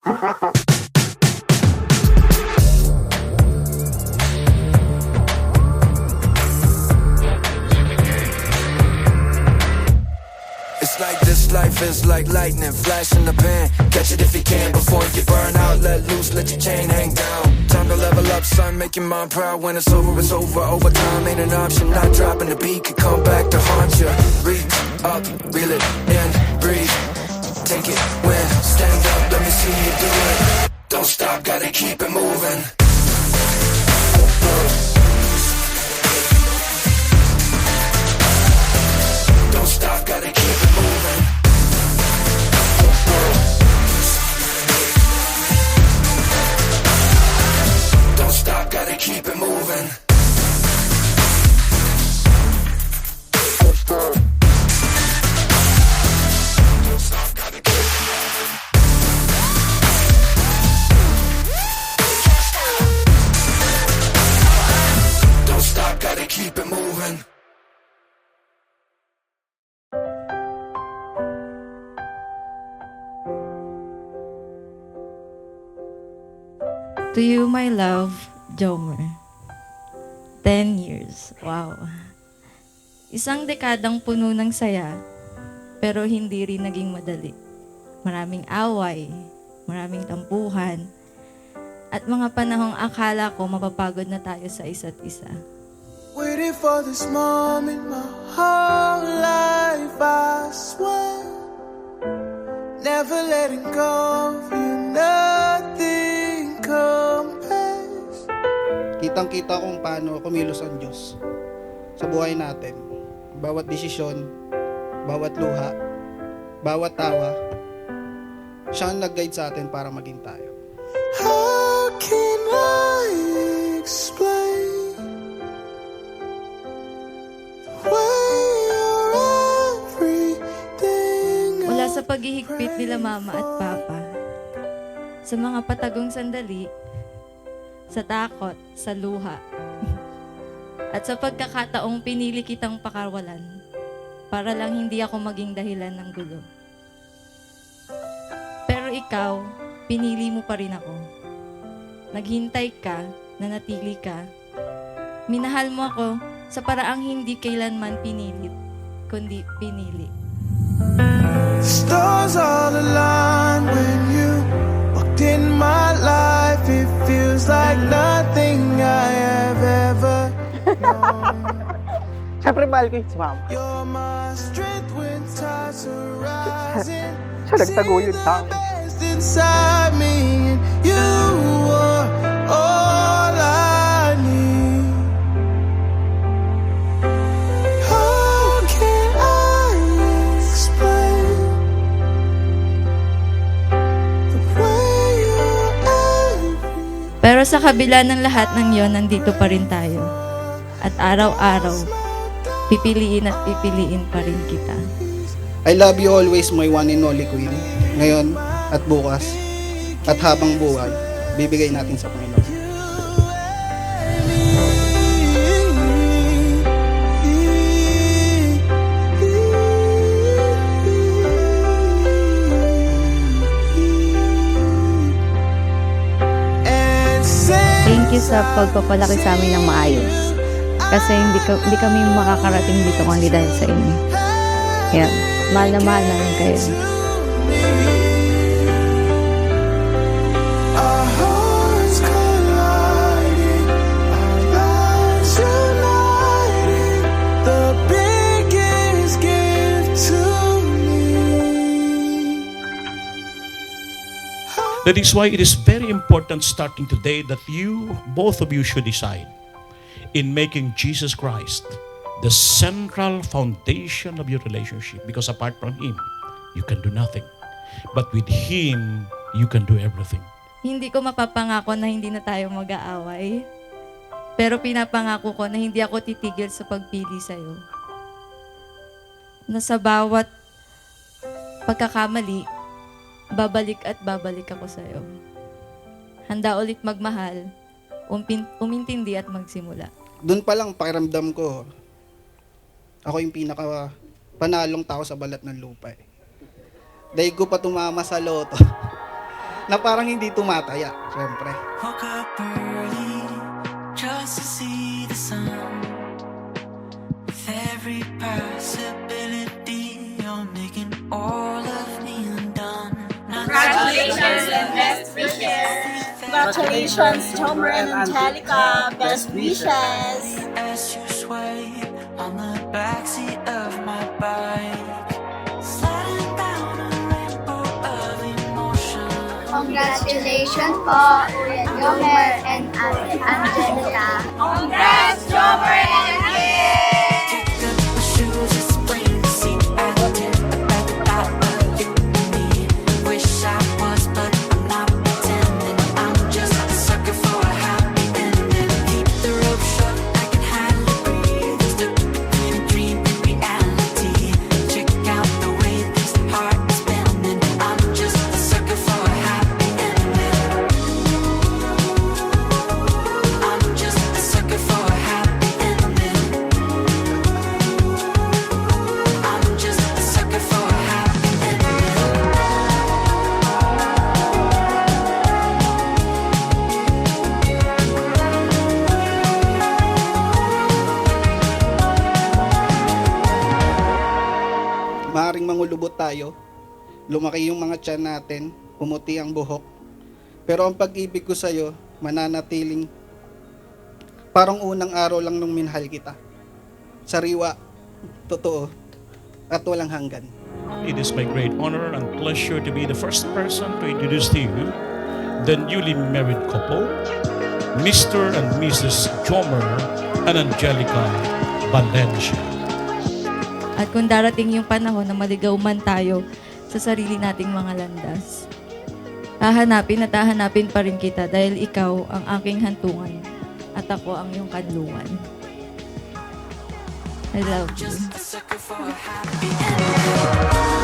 It's like this life is like lightning, flash in the pan. Catch it if you can before you burn out. Let loose, let your chain hang down. Time to level up, son, make your mind proud. When it's over, it's over. Overtime ain't an option. Not dropping the beat could come back to haunt you. Reach up, reel it in, breathe. Take it when, stand up, let me see you do it. Don't stop, gotta keep it moving. Don't stop, gotta keep it moving. Don't stop, gotta keep it moving. Don't stop, gotta keep it moving. Don't stop, gotta keep it moving. To you, my love, Jomer. 10 years. Wow. Isang dekadang puno ng saya, pero hindi rin naging madali. Maraming away, maraming tampuhan, at mga panahong akala ko mapapagod na tayo sa isa't isa. Waiting for this moment my whole life, I swear. Never letting go of you, nothing compares. Kitang-kita kung paano kumilos ang Diyos sa buhay natin. Bawat desisyon, bawat luha, bawat tawa, siya ang nag-guide sa atin para maging tayo. How can I explain the way you're everything? Mula sa paghihigpit nila mama at papa, sa mga patagong sandali, sa takot, sa luha, at sa pagkakataong pinili kitang pakawalan para lang hindi ako maging dahilan ng gulo. Pero ikaw, pinili mo pa rin ako. Naghintay ka, nanatili ka. Minahal mo ako sa paraang hindi kailanman pinilit, kundi pinili. The stars all align when you walked in my life. It feels like nothing I have ever known. Siyempre, mahal ko yun si mama. You're my strength when tides are rising. Siya nagtaguyod sa akin. Best inside me, and you are all I need. How can I explain the way you're everything? Pero sa kabila ng lahat ng yon, nandito pa rin tayo. At araw-araw, pipiliin at pipiliin pa rin kita. I love you always, my one and only queen. Ngayon at bukas at habang buhay, bibigay natin sa Panginoon. Thank you sa pagpapalaki sa amin ng maayos. Kasi hindi kami makakarating dito kundi dahil sa inyo. Kaya, mahal na lang kayo. Our hearts colliding, our lives uniting, the biggest gift to me. That is why it is very important starting today that both of you should decide in making Jesus Christ the central foundation of your relationship, because apart from Him, you can do nothing. But with Him, you can do everything. Hindi ko mapapangako na hindi na tayo mag-aaway. Pero pinapangako ko na hindi ako titigil sa pagpili sa'yo. Na sa bawat pagkakamali, babalik at babalik ako sa'yo. Handa ulit magmahal, umintindi at magsimula. Doon pa lang pakiramdam ko, ako yung pinaka panalong tao sa balat ng lupa. Dahil ko pa tumama sa loto. na parang hindi tumataya, syempre. Woke up early just to see the sun. With every possibility, you're making all of me undone. Congratulations and best wishes. Congratulations, Jomer and Angelica. Best wishes. As you sway on the backseat of my bike, sliding down a rainbow of emotion. Congratulations po, Kuya Jomer and Ate Angelica. Congrats, Jomer and Kick up my shoes, it's plain to see. I did about the thought of you and me. Wish I was, but I'm not pretending. I'm just a sucker for a happy ending. Keep the rope shut, I can hardly breathe. Stuck between a dream and reality. Check out the way this heart is bending. I'm just a sucker for a happy ending. I'm just a sucker for a happy ending. I'm just a sucker for a happy ending. Maaring mangulubot tayo, lumaki yung mga tiyan natin, pumuti ang buhok. Pero ang pag-ibig ko sa'yo, mananatiling parang unang araw lang nung minahal kita. Sariwa, totoo, at walang hanggan. It is my great honor and pleasure to be the first person to introduce to you the newly married couple, Mr. and Mrs. Jomer and Angelica Valencia. At kung darating yung panahon na maligaw man tayo sa sarili nating mga landas, hahanapin pa rin kita dahil ikaw ang aking hantungan at ako ang iyong kanlungan. I love you. Just a sucker for a happy ending.